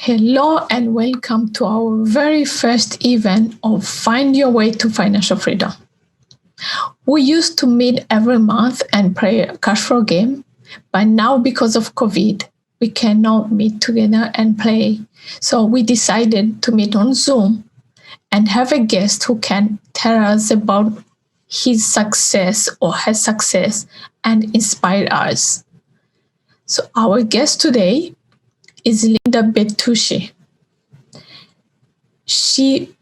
Hello and welcome to our very first event of Find Your Way to Financial Freedom. We used to meet every month and play a cash flow game, but now because of COVID, we cannot meet together and play. So we decided to meet on Zoom and have a guest who can tell us about his success or her success and inspire us. So our guest today is Linda Bytyqi. She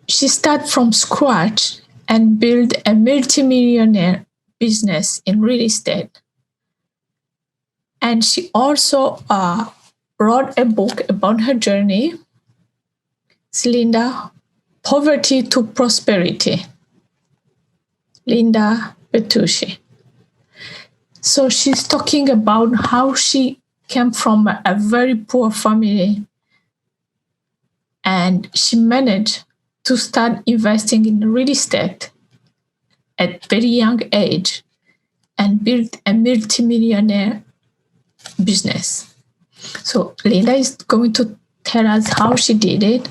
started from scratch and built a multimillionaire business in real estate. And she also wrote a book about her journey. It's Linda, Poverty to Prosperity. Linda Bytyqi. So she's talking about how she came from a very poor family and she managed to start investing in real estate at very young age and built a multimillionaire business. So Linda is going to tell us how she did it.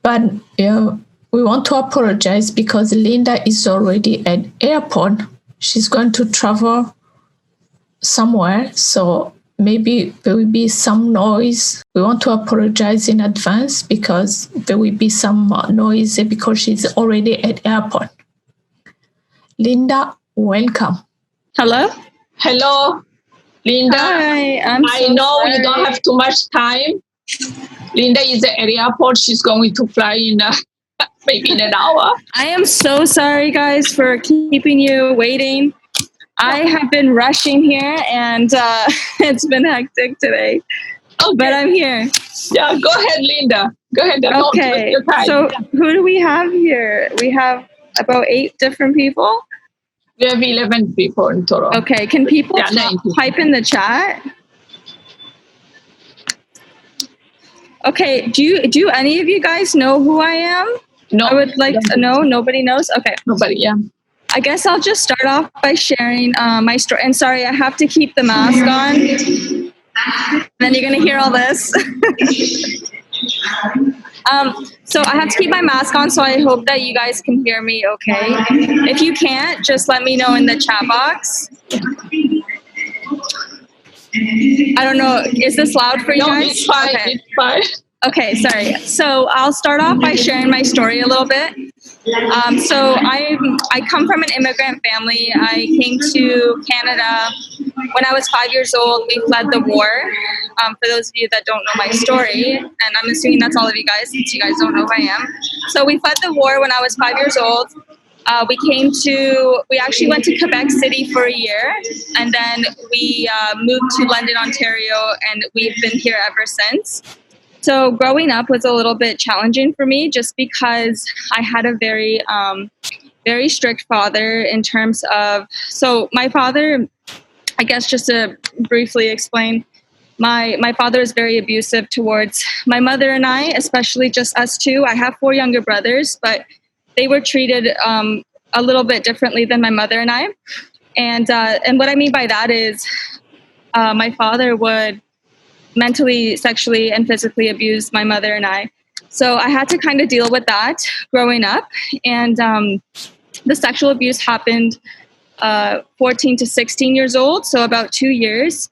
But we want to apologize because Linda is already at airport. She's going to travel somewhere, so maybe there will be some noise. We want to apologize in advance because there will be some noise because she's already at airport. Linda, welcome. Hello. Hello, Linda. Hi. I know sorry. you don't have too much time. Linda is at airport. She's going to fly in maybe in an hour. I am so sorry, guys, for keeping you waiting. I have been rushing here, and it's been hectic today. Okay. But I'm here. Yeah, go ahead, Linda. Go ahead. Okay. So who do we have here? We have about 8 different people. We have 11 people in total. Okay. Can people Yeah, type in the chat? Okay. Do any of you guys know who I am? No. I would like to know. Nobody knows? Okay. Nobody, yeah. I guess I'll just start off by sharing my story. And sorry, I have to keep the mask on. Then you're going to hear all this. So I have to keep my mask on, so I hope that you guys can hear me okay. If you can't, just let me know in the chat box. I don't know. Is this loud for you guys? No, it's fine. Okay. It's fine. Okay, sorry. So I'll start off by sharing my story a little bit. So I come from an immigrant family. I came to Canada when I was 5 years old. We fled the war. For those of you that don't know my story, and I'm assuming that's all of you guys, since you guys don't know who I am. So we fled the war when I was 5 years old. We actually went to Quebec City for a year, and then we moved to London, Ontario, and we've been here ever since. So growing up was a little bit challenging for me just because I had a very, very strict father in terms of, so my father, I guess just to briefly explain, my father is very abusive towards my mother and I, especially just us two. I have 4 younger brothers, but they were treated a little bit differently than my mother and I. And what I mean by that is my father would mentally, sexually, and physically abused my mother and I. So I had to kind of deal with that growing up. And the sexual abuse happened 14 to 16 years old, so about 2 years.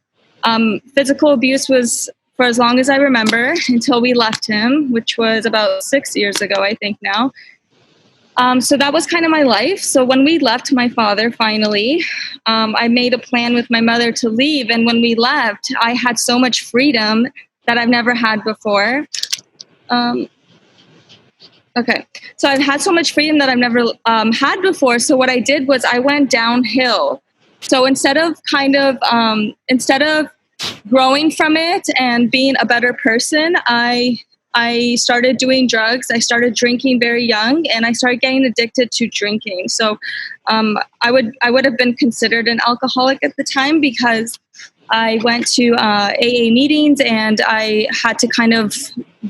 Physical abuse was for as long as I remember until we left him, which was about 6 years ago, I think now. So that was kind of my life. So when we left my father, finally, I made a plan with my mother to leave. And when we left, I had so much freedom that I've never had before. Okay. So I've had so much freedom that I've never had before. So what I did was I went downhill. So instead of growing from it and being a better person, I started doing drugs. I started drinking very young, and I started getting addicted to drinking. So I would have been considered an alcoholic at the time because I went to AA meetings and I had to kind of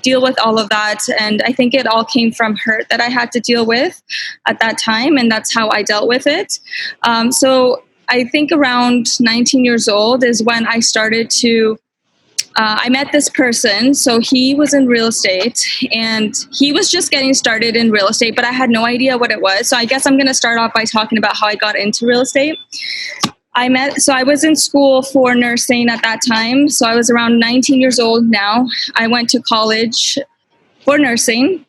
deal with all of that. And I think it all came from hurt that I had to deal with at that time, and that's how I dealt with it. So I think around 19 years old is when I started to I met this person. So he was in real estate and he was just getting started in real estate, but I had no idea what it was. So I guess I'm going to start off by talking about how I got into real estate. I was in school for nursing at that time. So I was around 19 years old now. I went to college for nursing.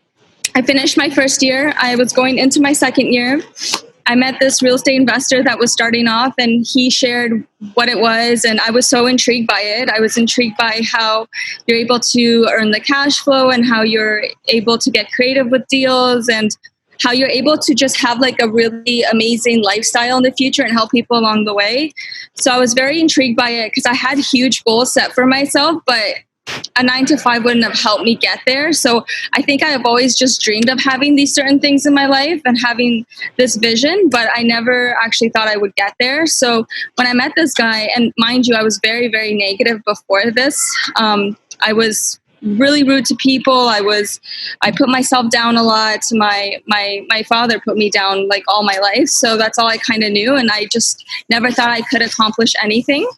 I finished my first year. I was going into my second year. I met this real estate investor that was starting off, and he shared what it was, and I was so intrigued by it. I was intrigued by how you're able to earn the cash flow and how you're able to get creative with deals and how you're able to just have like a really amazing lifestyle in the future and help people along the way. So I was very intrigued by it because I had huge goals set for myself, but a 9-to-5 wouldn't have helped me get there. So I think I have always just dreamed of having these certain things in my life and having this vision, but I never actually thought I would get there. So when I met this guy, and mind you, I was very, very negative before this. I was really rude to people. I put myself down a lot. My father put me down like all my life. So that's all I kind of knew. And I just never thought I could accomplish anything.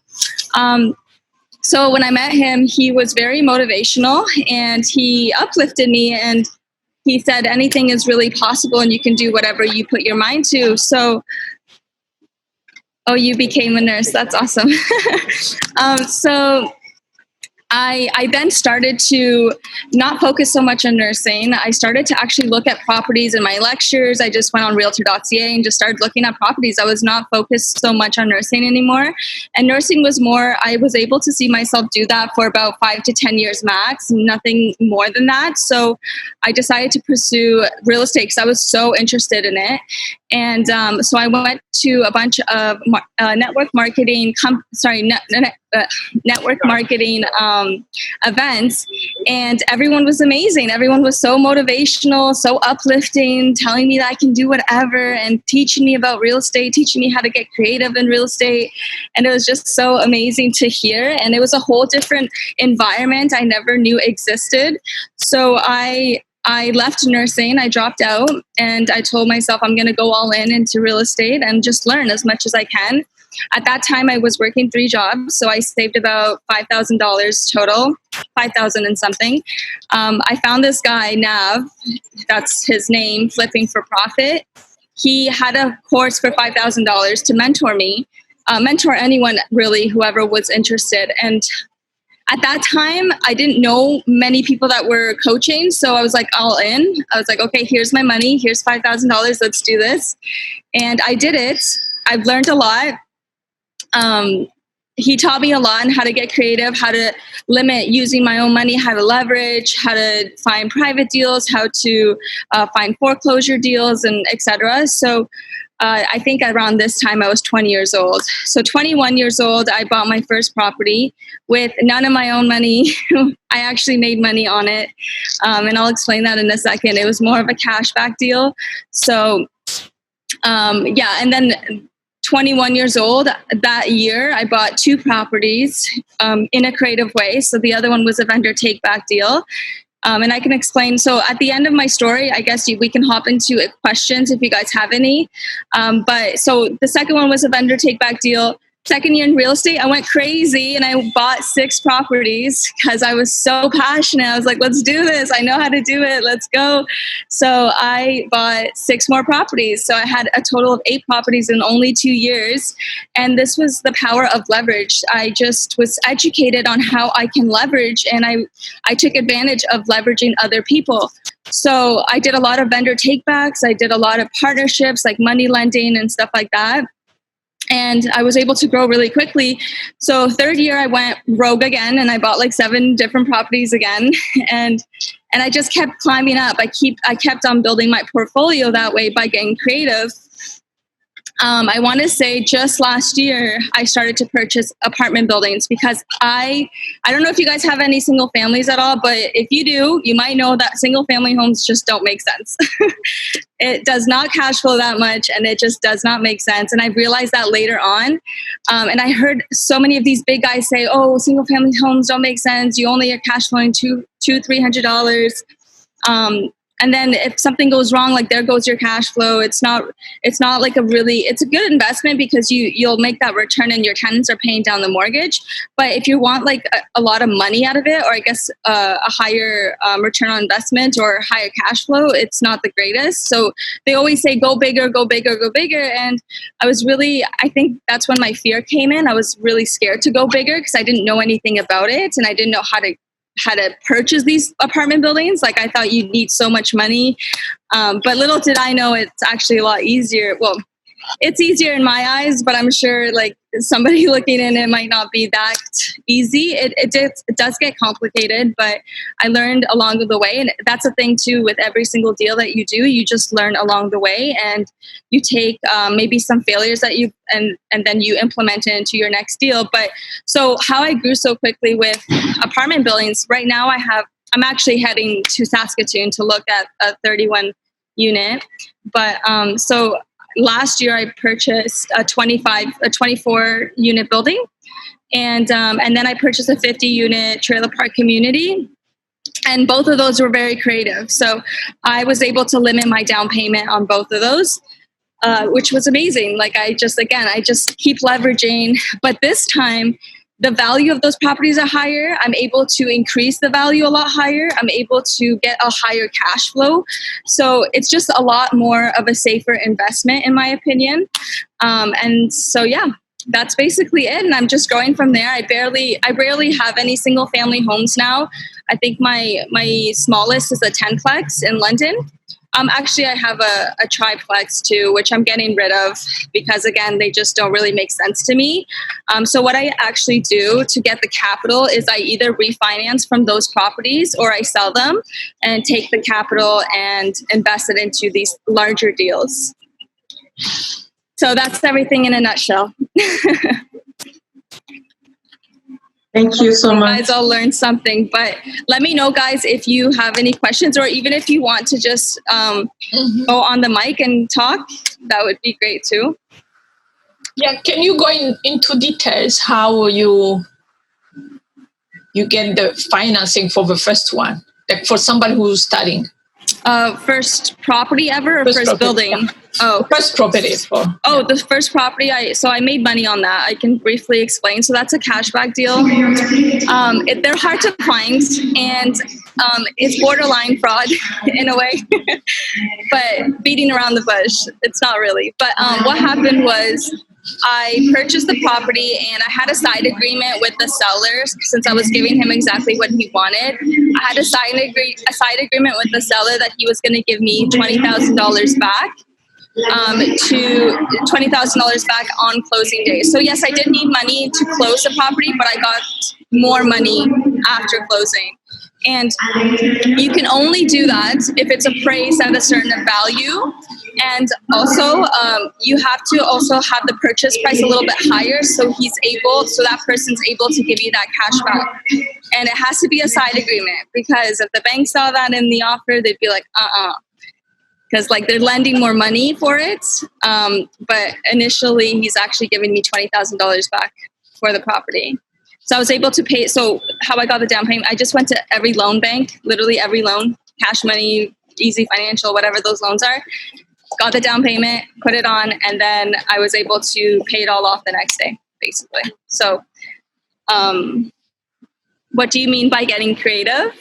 So when I met him, he was very motivational and he uplifted me and he said, anything is really possible and you can do whatever you put your mind to. So, oh, you became a nurse. That's awesome. So I then started to not focus so much on nursing. I started to actually look at properties in my lectures. I just went on realtor.ca and just started looking at properties. I was not focused so much on nursing anymore. And nursing was more, I was able to see myself do that for about 5 to 10 years max, nothing more than that. So I decided to pursue real estate because I was so interested in it. And so I went to a bunch of network marketing events, and everyone was amazing. Everyone was so motivational, so uplifting, telling me that I can do whatever and teaching me about real estate, teaching me how to get creative in real estate. And it was just so amazing to hear. And it was a whole different environment I never knew existed. So I left nursing, I dropped out, and I told myself I'm going to go all in into real estate and just learn as much as I can. At that time, I was working 3 jobs, so I saved about $5,000 total, $5,000 and something. I found this guy, Nav, that's his name, Flipping for Profit. He had a course for $5,000 to mentor me, mentor anyone really, whoever was interested. And at that time, I didn't know many people that were coaching, so I was like all in. I was like, okay, here's my money. Here's $5,000. Let's do this. And I did it. I've learned a lot. He taught me a lot on how to get creative, how to limit using my own money, how to leverage, how to find private deals, how to find foreclosure deals, and etc. So I think around this time I was 20 years old. So 21 years old, I bought my first property with none of my own money. I actually made money on it. And I'll explain that in a second. It was more of a cashback deal. So yeah, and then 21 years old, that year, I bought 2 properties in a creative way. So the other one was a vendor take-back deal. And I can explain. So at the end of my story, I guess we can hop into questions if you guys have any. But so the second one was a vendor take-back deal. Second year in real estate, I went crazy and I bought 6 properties because I was so passionate. I was like, let's do this. I know how to do it. Let's go. So I bought 6 more properties. So I had a total of 8 properties in only 2 years. And this was the power of leverage. I just was educated on how I can leverage, and I took advantage of leveraging other people. So I did a lot of vendor takebacks. I did a lot of partnerships like money lending and stuff like that. And I was able to grow really quickly. So 3rd year, I went rogue again, and I bought like 7 different properties again. And I just kept climbing up. I kept on building my portfolio that way by getting creative. I want to say just last year, I started to purchase apartment buildings because I don't know if you guys have any single families at all, but if you do, you might know that single family homes just don't make sense. It does not cash flow that much, and it just does not make sense. And I realized that later on. And I heard so many of these big guys say, oh, single family homes don't make sense. You only are cash flowing $200-$300. And then if something goes wrong, like there goes your cash flow. It's not like it's a good investment because you'll make that return and your tenants are paying down the mortgage. But if you want like a lot of money out of it, or I guess a higher return on investment or higher cash flow, it's not the greatest. So they always say, go bigger, go bigger, go bigger. And I think that's when my fear came in. I was really scared to go bigger because I didn't know anything about it. And I didn't know how to purchase these apartment buildings. Like I thought you'd need so much money. But little did I know it's actually a lot easier. Well, it's easier in my eyes, but I'm sure like somebody looking in it might not be that easy. It does get complicated, but I learned along the way. And that's the thing too, with every single deal that you do, you just learn along the way, and you take maybe some failures that and then you implement it into your next deal. But so how I grew so quickly with apartment buildings, right now I'm actually heading to Saskatoon to look at a 31 unit. But so last year I purchased a 24 unit building, and then I purchased a 50 unit trailer park community, and both of those were very creative. So I was able to limit my down payment on both of those, which was amazing. Like I just keep leveraging, but this time the value of those properties are higher. I'm able to increase the value a lot higher. I'm able to get a higher cash flow. So it's just a lot more of a safer investment, in my opinion. And so, yeah, that's basically it. And I'm just growing from there. I rarely have any single family homes now. I think my smallest is a 10-plex in London. Actually, I have a triplex too, which I'm getting rid of because, again, they just don't really make sense to me. So what I actually do to get the capital is I either refinance from those properties or I sell them and take the capital and invest it into these larger deals. So that's everything in a nutshell. Thank you so much. You guys all learned something, but let me know, guys, if you have any questions, or even if you want to just go on the mic and talk, that would be great too. Yeah, can you go into details how you get the financing for the first one, like for somebody who's studying? First property ever, or first building? Yeah. Oh, first property. The first property. I made money on that. I can briefly explain. So that's a cashback deal. They're hard to find, and it's borderline fraud in a way. But beating around the bush, it's not really. But what happened was, I purchased the property and I had a side agreement with the seller since I was giving him exactly what he wanted. I had a side agreement with the seller that he was going to give me $20,000 back. To $20,000 back on closing day. So yes, I did need money to close the property, but I got more money after closing. And you can only do that if it's appraised at a certain value. And also, you have to also have the purchase price a little bit higher so that person's able to give you that cash back. And it has to be a side agreement, because if the bank saw that in the offer, they'd be like, because like they're lending more money for it. But initially, he's actually giving me $20,000 back for the property. So I was able to pay. So how I got the down payment, I just went to every loan bank, literally every loan, Cash Money, Easy Financial, whatever those loans are. Got the down payment, put it on, and then I was able to pay it all off the next day, basically. So what do you mean by getting creative?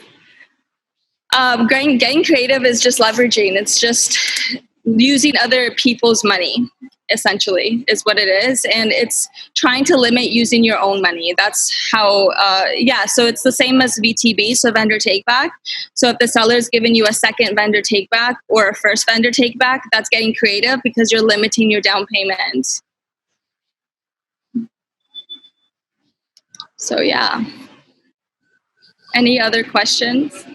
Getting creative is just leveraging. It's just using other people's money, essentially, is what it is. And it's trying to limit using your own money. That's how, so it's the same as VTB, so vendor take back. So if the seller's given you a second vendor take back or a first vendor take back, that's getting creative because you're limiting your down payment. So yeah. Any other questions?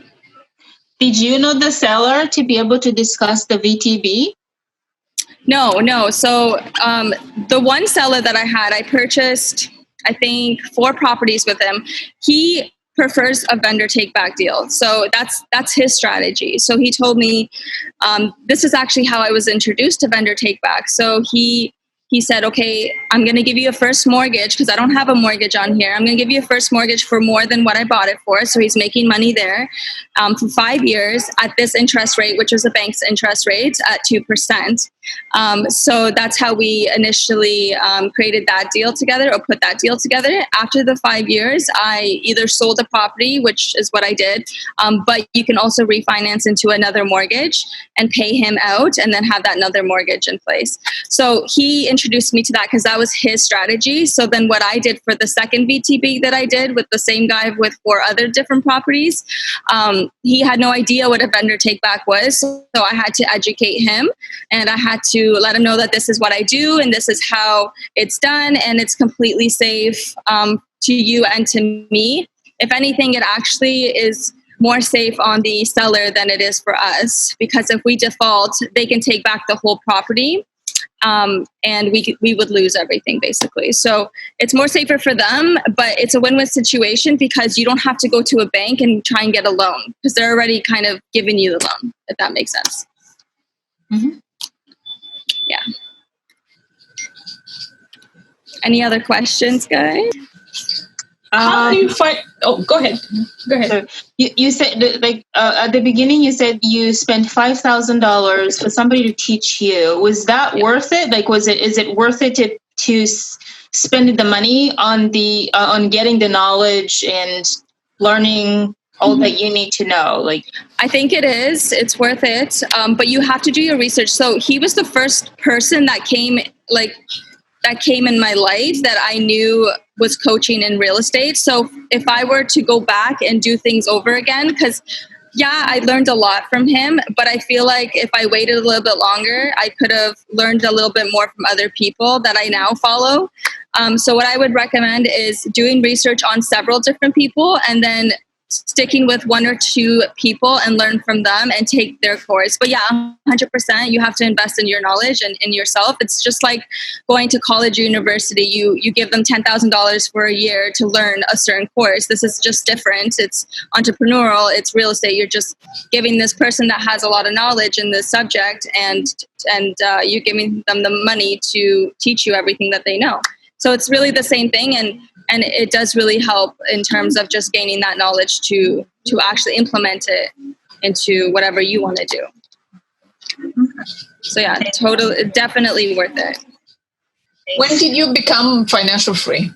Did you know the seller to be able to discuss the VTB? No. So the one seller that I had, I purchased, I think, 4 properties with him. He prefers a vendor take back deal. So that's his strategy. So he told me this is actually how I was introduced to vendor take back. So he he said, okay, I'm going to give you a first mortgage because I don't have a mortgage on here. I'm going to give you a first mortgage for more than what I bought it for. So he's making money there for 5 years at this interest rate, which was the bank's interest rate at 2%. So that's how we initially created that deal together, or put that deal together. After the 5 years, I either sold a property, which is what I did, but you can also refinance into another mortgage and pay him out and then have that another mortgage in place. So he introduced me to that because that was his strategy. So then what I did for the second VTB that I did with the same guy with 4 other different properties, he had no idea what a vendor take back was. So I had to educate him, and I had to let him know that this is what I do and this is how it's done, and it's completely safe to you and to me. If anything, it actually is more safe on the seller than it is for us, because if we default, they can take back the whole property, and we would lose everything basically. So it's more safer for them, but it's a win-win situation because you don't have to go to a bank and try and get a loan because they're already kind of giving you the loan, if that makes sense. Mm-hmm. Yeah. Any other questions, guys? How do you find? Oh, go ahead. Go ahead. So you said that, at the beginning, you said you spent $5,000 for somebody to teach you. Was that worth it? Like, is it worth it to spend the money on on getting the knowledge and learning all that you need to know? Like, I think it is. It's worth it. But you have to do your research. So he was the first person that came in my life that I knew was coaching in real estate. So if I were to go back and do things over again, because I learned a lot from him, but I feel like if I waited a little bit longer, I could have learned a little bit more from other people that I now follow. So what I would recommend is doing research on several different people and then sticking with 1 or 2 people and learn from them and take their course. But 100%, you have to invest in your knowledge and in yourself. It's just like going to college or university. You give them $10,000 for a year to learn a certain course. This is just different. It's entrepreneurial. It's real estate. You're just giving this person that has a lot of knowledge in this subject, and you're giving them the money to teach you everything that they know. So it's really the same thing, and it does really help in terms of just gaining that knowledge to actually implement it into whatever you want to do. So totally, definitely worth it. When did you become financial free?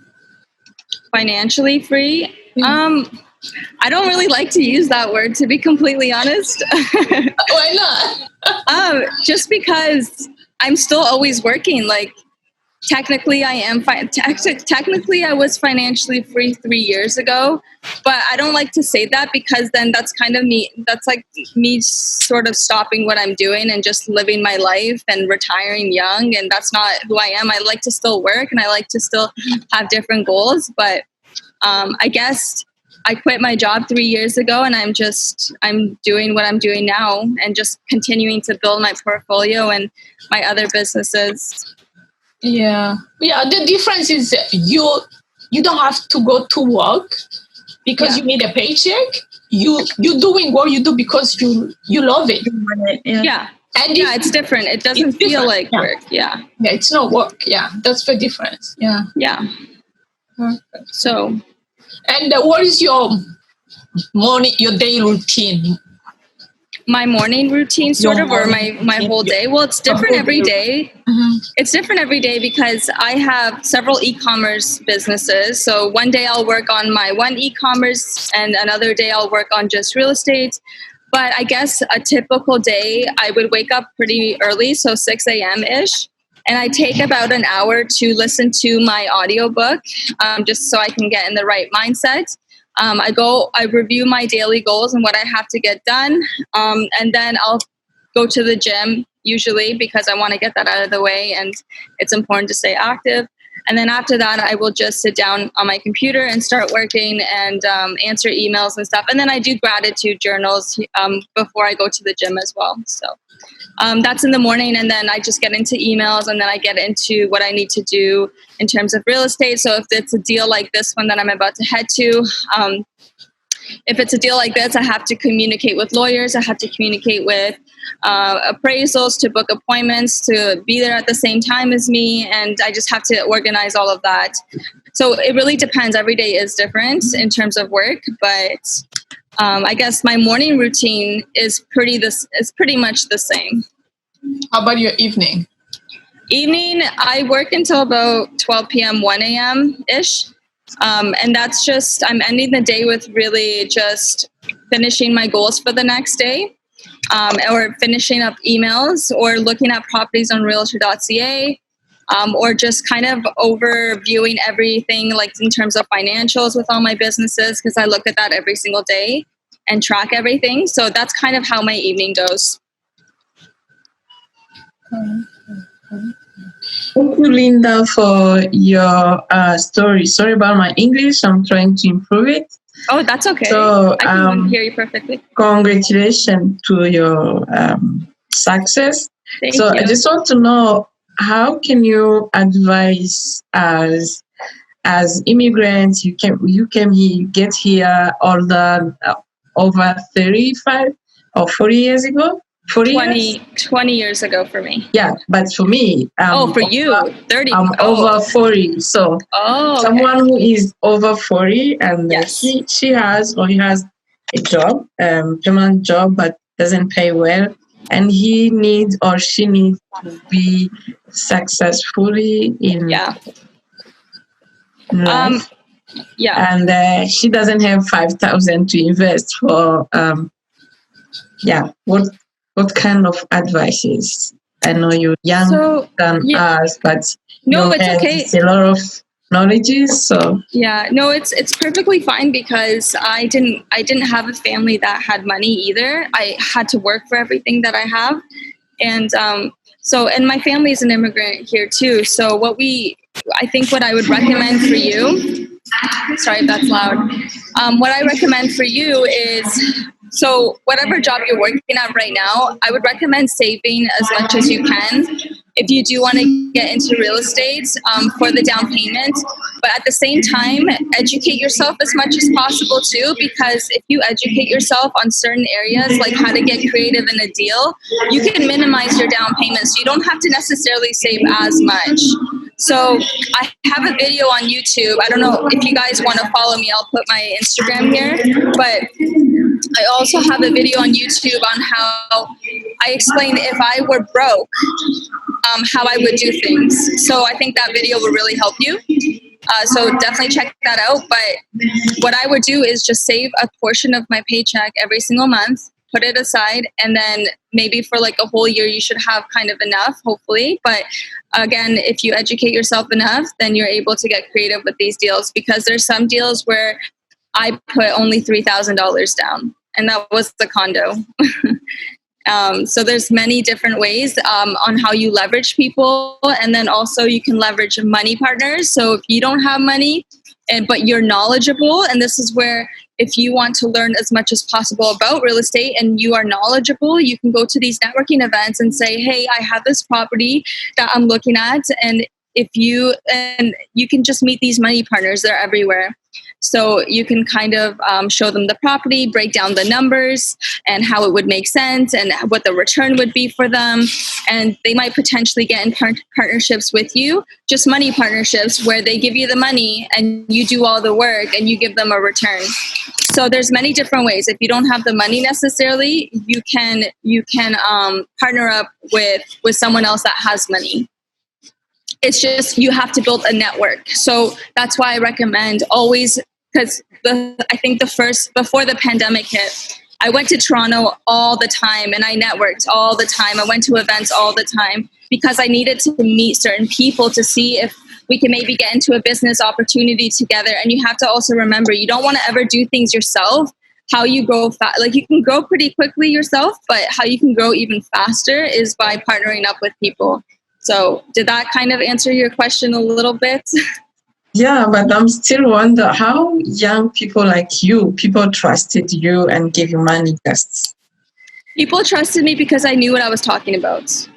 Financially free? I don't really like to use that word, to be completely honest. Why not? Just because I'm still always working. Like, technically, technically, I was financially free 3 years ago, but I don't like to say that because then that's kind of me. That's like me sort of stopping what I'm doing and just living my life and retiring young. And that's not who I am. I like to still work and I like to still have different goals. But I guess I quit my job 3 years ago, and I'm doing what I'm doing now and just continuing to build my portfolio and my other businesses. Yeah. The difference is you don't have to go to work because you need a paycheck. You're doing what you do because you love it. Yeah. And it's different. It doesn't feel like work. Yeah. Yeah, it's not work. Yeah, that's the difference. Yeah. Yeah. Perfect. So, and what is your day routine? My morning routine, or my whole day? Well, it's different every day. Mm-hmm. It's different every day because I have several e-commerce businesses. So one day I'll work on my one e-commerce and another day I'll work on just real estate. But I guess a typical day, I would wake up pretty early, so 6 a.m.-ish. And I take about an hour to listen to my audiobook, just so I can get in the right mindset. I review my daily goals and what I have to get done. And then I'll go to the gym usually because I want to get that out of the way and it's important to stay active. And then after that, I will just sit down on my computer and start working and answer emails and stuff. And then I do gratitude journals before I go to the gym as well. So that's in the morning. And then I just get into emails and then I get into what I need to do in terms of real estate. So if it's a deal like this one that I'm about to head to, if it's a deal like this, I have to communicate with lawyers. I have to communicate with appraisals, to book appointments, to be there at the same time as me. And I just have to organize all of that. So it really depends. Every day is different in terms of work, but I guess my morning routine is pretty much the same. How about your evening? Evening, I work until about 12 p.m., 1 a.m.-ish. And that's just, I'm ending the day with really just finishing my goals for the next day, or finishing up emails, or looking at properties on realtor.ca, or just kind of overviewing everything, like in terms of financials with all my businesses, because I look at that every single day and track everything. So that's kind of how my evening goes. Thank you, Linda, for your story. Sorry about my English. I'm trying to improve it. Oh, that's okay. So, I can hear you perfectly. Congratulations to your success. Thank you. I just want to know, how can you advise as immigrants? You came here, you get here over 35 or 40 years ago. 20 years ago for me. Yeah, but for me, for you, 30. I'm over 40. So someone who is over 40 and she has or he has a job, permanent job, but doesn't pay well, and he needs or she needs to be successfully in life. And she doesn't have 5,000 to invest for. What kind of advice is? I know you're younger than us, but it's okay. It's a lot of knowledge. So it's perfectly fine, because I didn't have a family that had money either. I had to work for everything that I have, and and my family is an immigrant here too. So I think what I would recommend for you. Sorry if that's loud. What I recommend for you is. So whatever job you're working at right now, I would recommend saving as much as you can if you do want to get into real estate for the down payment. But at the same time, educate yourself as much as possible too, because if you educate yourself on certain areas, like how to get creative in a deal, you can minimize your down payment. So you don't have to necessarily save as much. So I have a video on YouTube. I don't know if you guys want to follow me. I'll put my Instagram here. But I also have a video on YouTube on how I explain if I were broke, how I would do things. So I think that video will really help you. So definitely check that out. But what I would do is just save a portion of my paycheck every single month, put it aside, and then maybe for like a whole year, you should have kind of enough, hopefully. But again, if you educate yourself enough, then you're able to get creative with these deals, because there's some deals where I put only $3,000 down, and that was the condo. So there's many different ways on how you leverage people, and then also you can leverage money partners. So if you don't have money, but you're knowledgeable, and this is where if you want to learn as much as possible about real estate and you are knowledgeable, you can go to these networking events and say, hey, I have this property that I'm looking at, and you can just meet these money partners. They're everywhere. So you can kind of show them the property, break down the numbers and how it would make sense and what the return would be for them. And they might potentially get in partnerships with you, just money partnerships where they give you the money and you do all the work and you give them a return. So there's many different ways. If you don't have the money necessarily, you can partner up with someone else that has money. It's just you have to build a network. So that's why I recommend always, because I think before the pandemic hit, I went to Toronto all the time and I networked all the time. I went to events all the time because I needed to meet certain people to see if we can maybe get into a business opportunity together. And you have to also remember, you don't want to ever do things yourself. How you grow fast, like you can grow pretty quickly yourself, but how you can grow even faster is by partnering up with people. So did that kind of answer your question a little bit? Yeah, but I'm still wonder how young people like you, people trusted you and gave you money tests. People trusted me because I knew what I was talking about.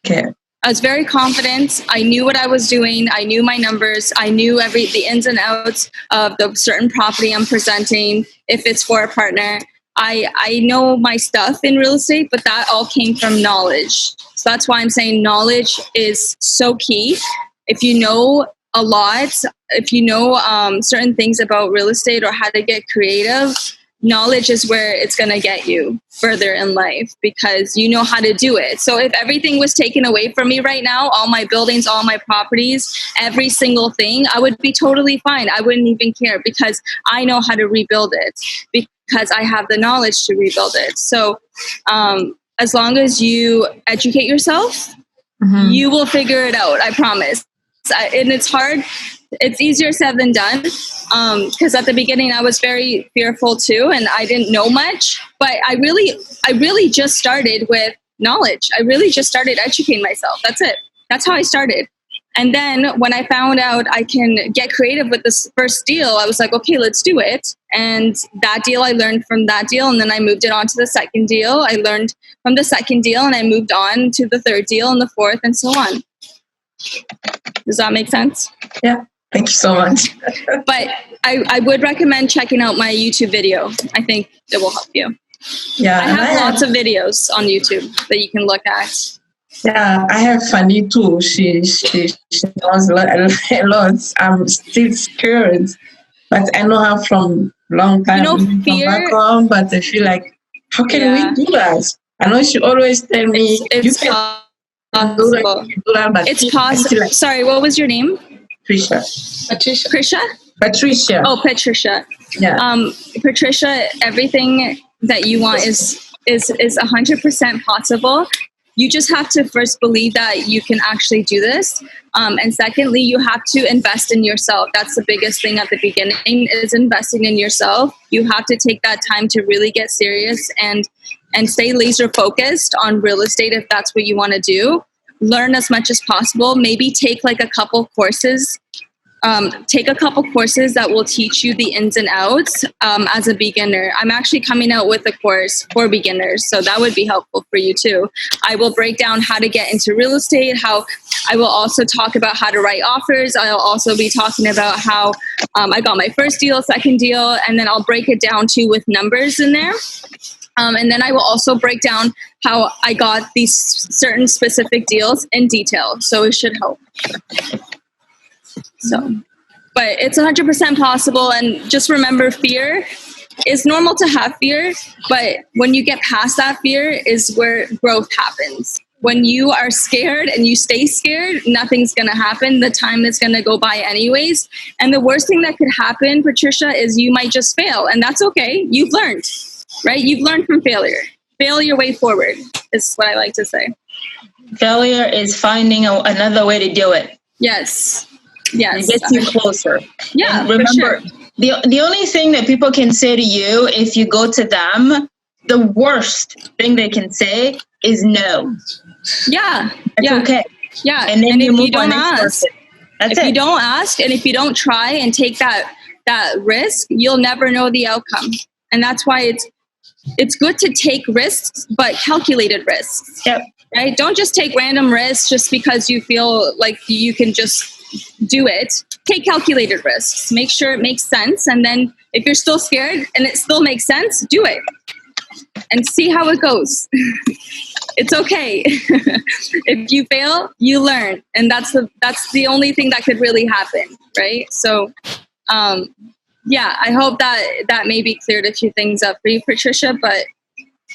Okay. I was very confident. I knew what I was doing. I knew my numbers. I knew the ins and outs of the certain property I'm presenting, if it's for a partner. I know my stuff in real estate, but that all came from knowledge. So that's why I'm saying knowledge is so key. If you know a lot, if you know certain things about real estate or how to get creative, knowledge is where it's going to get you further in life because you know how to do it. So if everything was taken away from me right now, all my buildings, all my properties, every single thing, I would be totally fine. I wouldn't even care because I know how to rebuild it because I have the knowledge to rebuild it. So as long as you educate yourself, you will figure it out. I promise. And it's hard. It's easier said than done because at the beginning I was very fearful too, and I didn't know much. But I really just started with knowledge. I really just started educating myself. That's it. That's how I started. And then when I found out I can get creative with this first deal, I was like, okay, let's do it. And that deal, I learned from that deal, and then I moved it on to the second deal. I learned from the second deal, and I moved on to the third deal and the fourth, and so on. Does that make sense? Yeah. Thank you so much. But I would recommend checking out my YouTube video. I think it will help you. Yeah, I have lots of videos on YouTube that you can look at. Yeah, I have Fanny too. She knows a lot. I'm still scared, but I know her from long time. Fear. From back home, but I feel like, how can we do that? I know she always tell me it's possible. It's possible. Like, sorry, what was your name? Patricia. Oh, Patricia. Yeah. Patricia, everything that you want is 100% possible. You just have to first believe that you can actually do this. And secondly, you have to invest in yourself. That's the biggest thing at the beginning is investing in yourself. You have to take that time to really get serious and stay laser focused on real estate if that's what you want to do. Learn as much as possible. Maybe take like a couple courses. Take a couple courses that will teach you the ins and outs as a beginner. I'm actually coming out with a course for beginners, so that would be helpful for you too. I will break down how to get into real estate, how I will also talk about how to write offers. I'll also be talking about how I got my first deal, second deal, and then I'll break it down too with numbers in there. And then I will also break down how I got these certain specific deals in detail, so it should help. So, but it's 100% possible. And just remember, fear is normal to have fear, but when you get past that fear is where growth happens. When you are scared and you stay scared, nothing's going to happen. The time is going to go by anyways. And the worst thing that could happen, Patricia, is you might just fail. And that's okay. You've learned, right? You've learned from failure. Fail your way forward is what I like to say. Failure is finding another way to do it. Yes. Yes. It gets you closer. Yeah, and remember, for sure. the only thing that people can say to you if you go to them, the worst thing they can say is no. Yeah. It's okay. Yeah. And then if you don't ask, you don't ask, and if you don't try and take that risk, you'll never know the outcome. And that's why it's good to take risks, but calculated risks. Yep. Right? Don't just take random risks just because you feel like you can just do it. Take calculated risks. Make sure it makes sense. And then if you're still scared and it still makes sense, do it. And see how it goes. It's okay. If you fail, you learn. And that's the only thing that could really happen. Right? So yeah, I hope that maybe cleared a few things up for you, Patricia, but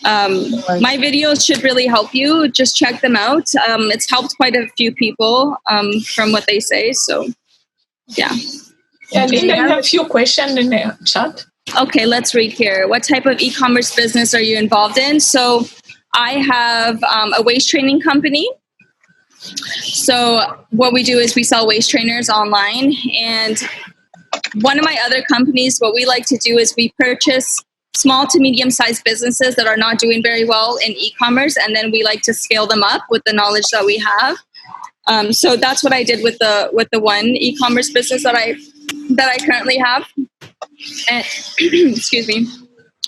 my videos should really help you. Just check them out. It's helped quite a few people from what they say. So, yeah. Yeah, Linda, I have a few questions in the chat. Okay, let's read here. What type of e-commerce business are you involved in? So, I have a waist training company. So, what we do is we sell waist trainers online. And one of my other companies, what we like to do is we purchase small to medium-sized businesses that are not doing very well in e-commerce, and then we like to scale them up with the knowledge that we have. So that's what I did with the one e-commerce business that I currently have. And excuse me.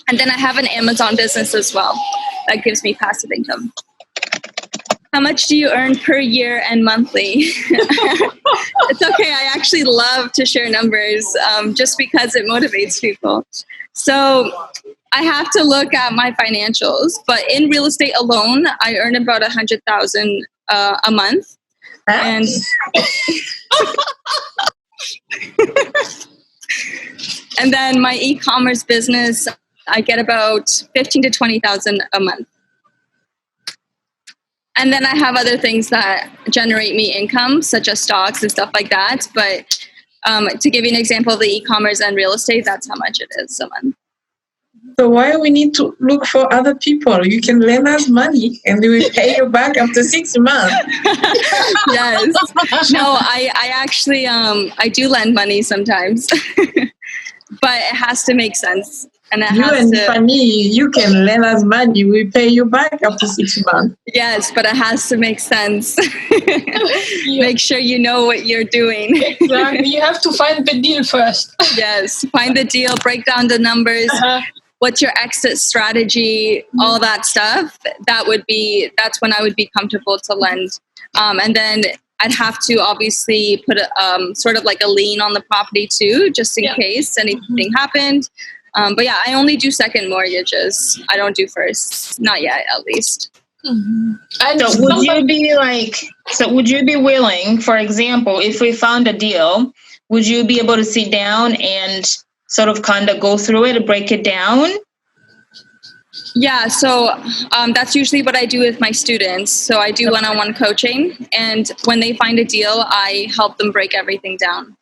And then I have an Amazon business as well that gives me passive income. How much do you earn per year and monthly? It's okay. I actually love to share numbers just because it motivates people. So I have to look at my financials, but in real estate alone, I earn about 100,000 a month. And and then my e-commerce business, I get about 15 to 20,000 a month. And then I have other things that generate me income, such as stocks and stuff like that. But to give you an example of the e-commerce and real estate, that's how much it is a month. So why we need to look for other people? You can lend us money and we will pay you back after 6 months. Yes. No, I actually, I do lend money sometimes, but it has to make sense. And Fanny, you can lend us money. We pay you back after 6 months. Yes, but it has to make sense. Make sure you know what you're doing. Exactly. You have to find the deal first. Yes, find the deal, break down the numbers. What's your exit strategy? All that stuff. That's when I would be comfortable to lend. And then I'd have to obviously put sort of like a lien on the property too, just in case anything happened. But yeah, I only do second mortgages. I don't do first, not yet, at least. Mm-hmm. So would you be willing, for example, if we found a deal, would you be able to sit down and sort of kind of go through it and break it down? Yeah, so that's usually what I do with my students. So I do one-on-one coaching, and when they find a deal, I help them break everything down.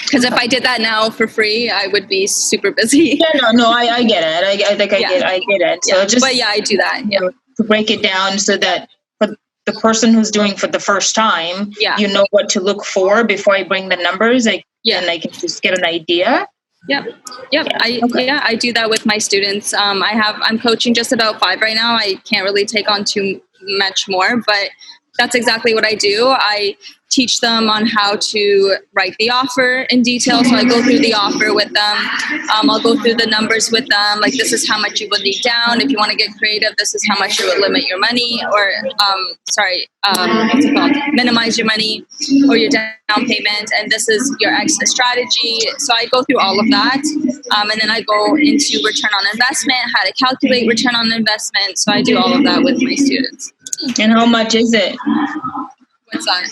Because if I did that now for free, I would be super busy. Yeah, no, I get it. I get it. So but yeah, I do that. Yeah. To break it down so that for the person who's doing for the first time, you know what to look for before I bring the numbers. And I can just get an idea. Yep. I do that with my students. I'm coaching just about 5 right now. I can't really take on too much more, but that's exactly what I do. I teach them on how to write the offer in detail. So I go through the offer with them. I'll go through the numbers with them. Like, this is how much you would need down. If you want to get creative, this is how much you would limit your money, or what's it called? Minimize your money or your down payment. And this is your exit strategy. So I go through all of that. And then I go into return on investment, how to calculate return on investment. So I do all of that with my students. And how much is it? What's that?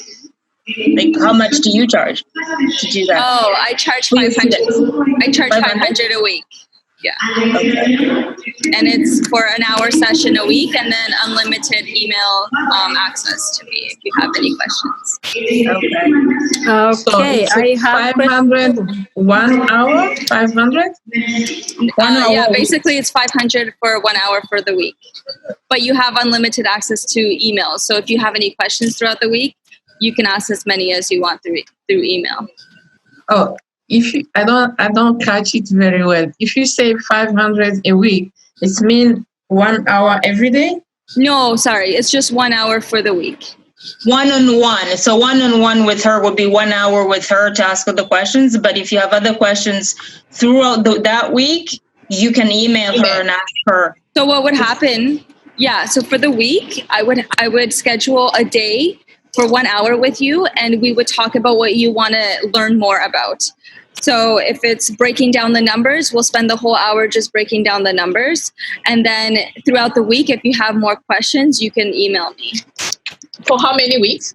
Like, how much do you charge to do that? Oh, I charge 500. I charge 500 a week. Yeah. Okay. And it's for an hour session a week, and then unlimited email access to me if you have any questions. Okay. So I have 500 1 hour. 500. 1 hour. Yeah, basically it's 500 for 1 hour for the week, but you have unlimited access to emails. So if you have any questions throughout the week, you can ask as many as you want through email. Oh, I don't catch it very well. If you say 500 a week, it means 1 hour every day? No, sorry, it's just 1 hour for the week. One-on-one. So one-on-one with her would be 1 hour with her to ask her the questions. But if you have other questions throughout that week, you can email her and ask her. So what would happen? Yeah. So for the week, I would schedule a day for 1 hour with you, and we would talk about what you want to learn more about. So if it's breaking down the numbers, we'll spend the whole hour just breaking down the numbers. And then throughout the week, if you have more questions, you can email me. For how many weeks?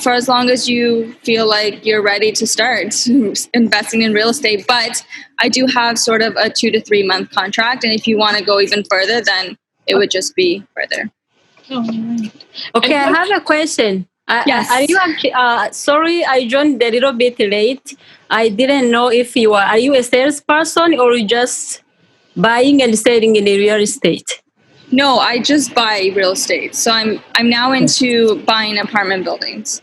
For as long as you feel like you're ready to start investing in real estate. But I do have sort of a 2 to 3 month contract. And if you want to go even further, then it would just be further. Okay, I have a question. Yes. Are you actually, sorry, I joined a little bit late. I didn't know if are you a salesperson or you just buying and selling in the real estate? No, I just buy real estate. So I'm now into buying apartment buildings.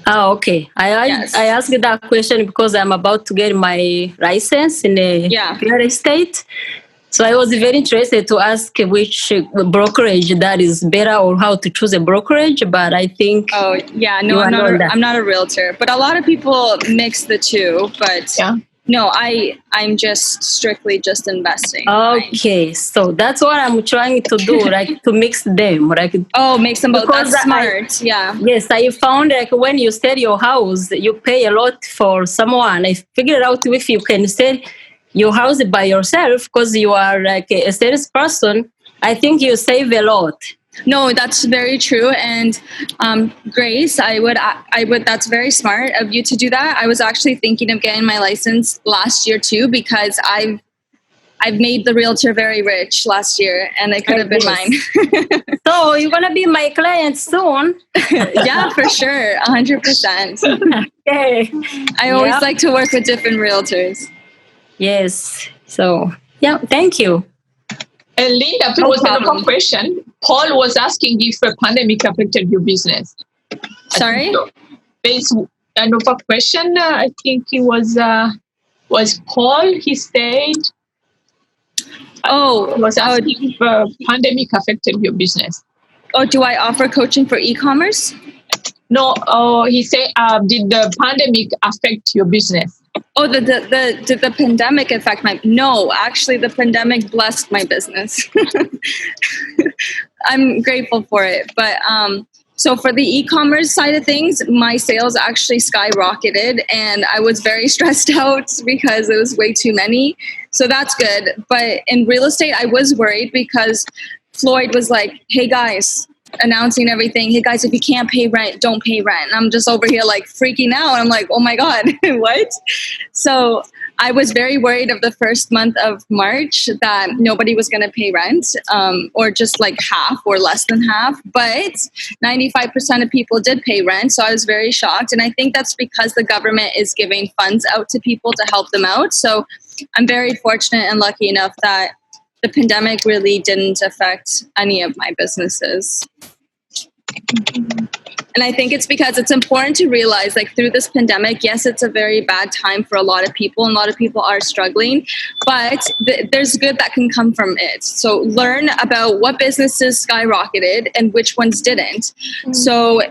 Oh, okay. I asked that question because I'm about to get my license in the real estate. So I was very interested to ask which brokerage that is better or how to choose a brokerage, but I think... Oh, yeah, no, I'm not a realtor. But a lot of people mix the two, but No, I'm just strictly just investing. Okay, so that's what I'm trying to do, like to mix them, like mix them both. That's smart. Yes, I found like when you sell your house, you pay a lot for someone. I figured out if you can sell your house by yourself because you are like a salesperson, I think you save a lot. No, that's very true. And Grace, I would. That's very smart of you to do that. I was actually thinking of getting my license last year too, because I've made the realtor very rich last year, and it could have been mine. So you're gonna be my client soon. Yeah, for sure, 100%. Okay. I always like to work with different realtors. Yes. So yeah, thank you. And Linda, there was another question. Paul was asking if the pandemic affected your business. Sorry? There's another question. I think it was Paul. He said, was asking if the pandemic affected your business. Oh, do I offer coaching for e-commerce? No, he said, did the pandemic affect your business? Oh, did the pandemic affect my... No, actually, the pandemic blessed my business. I'm grateful for it. But so for the e-commerce side of things, my sales actually skyrocketed, and I was very stressed out because it was way too many. So that's good. But in real estate, I was worried because Floyd was like, hey, guys, announcing everything. Hey, guys, if you can't pay rent, don't pay rent. And I'm just over here like freaking out. I'm like, oh, my God, what? So I was very worried of the first month of March that nobody was going to pay rent, or just like half or less than half. But 95% of people did pay rent. So I was very shocked. And I think that's because the government is giving funds out to people to help them out. So I'm very fortunate and lucky enough that the pandemic really didn't affect any of my businesses. And I think it's because it's important to realize, like, through this pandemic, yes, it's a very bad time for a lot of people, and a lot of people are struggling, but there's good that can come from it. So learn about what businesses skyrocketed and which ones didn't. So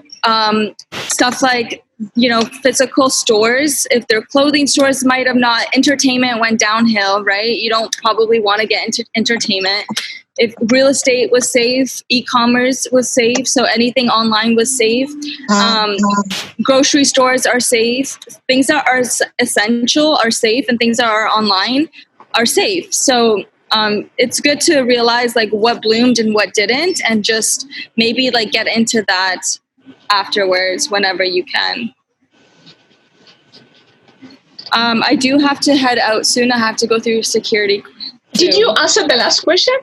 stuff like, you know, physical stores, if they're clothing stores, might have not. Entertainment went downhill, right? You don't probably want to get into entertainment. If real estate was safe, e-commerce was safe, so anything online was safe. Grocery stores are safe. Things that are essential are safe, and things that are online are safe. So it's good to realize like what bloomed and what didn't, and just maybe like get into that afterwards whenever you can. I do have to head out soon. I have to go through security. Did you answer the last question?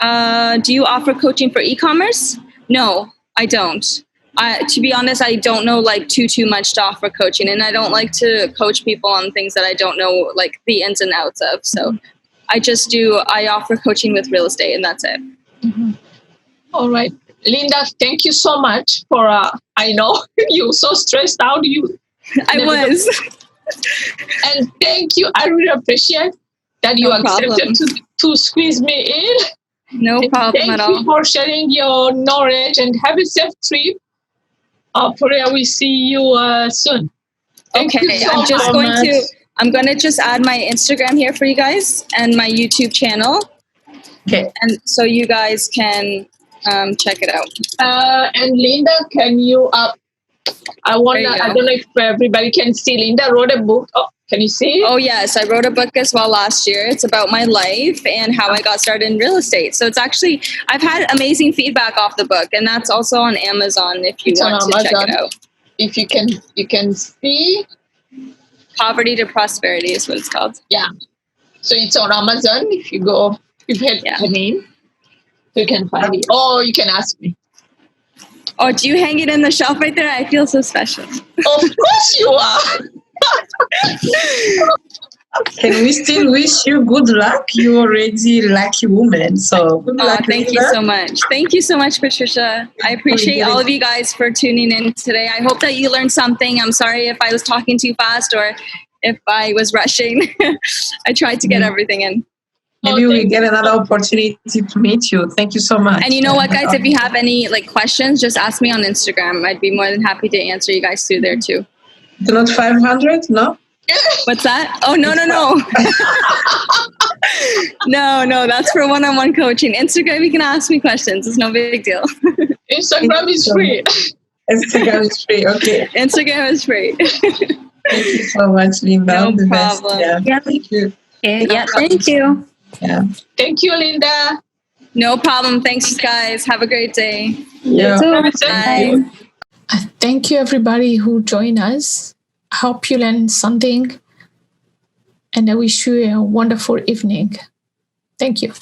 Do you offer coaching for e-commerce? No, I don't. To be honest, I don't know like too much to offer coaching, and I don't like to coach people on things that I don't know like the ins and outs of. So I offer coaching with real estate, and that's it. Mm-hmm. All right. Linda, thank you so much for, I know you were so stressed out. I was. And thank you. I really appreciate that you accepted to squeeze me in. No problem at all. Thank you for sharing your knowledge, and have a safe trip. Hopefully I will see you soon. Okay, I'm going to just add my Instagram here for you guys and my YouTube channel. Okay. And so you guys can check it out. And Linda, can you, I don't know if everybody can see, Linda wrote a book. Oh, can you see? Oh, yes. I wrote a book as well last year. It's about my life and how I got started in real estate. So it's actually, I've had amazing feedback off the book, and that's also on Amazon if you want to check it out. If you can see. Poverty to Prosperity is what it's called. Yeah. So it's on Amazon. If you hit the name, you can find it. Or you can ask me. Oh, do you hang it in the shelf right there? I feel so special. Of course you are. Can we still wish you good luck? You're already a lucky woman. So good luck. Thank you so much. Thank you so much, Patricia. I appreciate all of you guys for tuning in today. I hope that you learned something. I'm sorry if I was talking too fast or if I was rushing. I tried to get everything in. Maybe we get another opportunity to meet you. Thank you so much. And you know what, guys? If you have any questions, just ask me on Instagram. I'd be more than happy to answer you guys through there too. Not 500? No? What's that? Oh, no. No, that's for one-on-one coaching. Instagram, you can ask me questions. It's no big deal. Instagram is free. Instagram is free. Okay. Instagram is free. Thank you so much, Linda. No problem. Yeah, thank you. Yeah, thank you. Yeah. Thank you, Linda. No problem. Thanks, guys. Have a great day. Yeah. Bye. Thank you, everybody who joined us. I hope you learned something, and I wish you a wonderful evening. Thank you.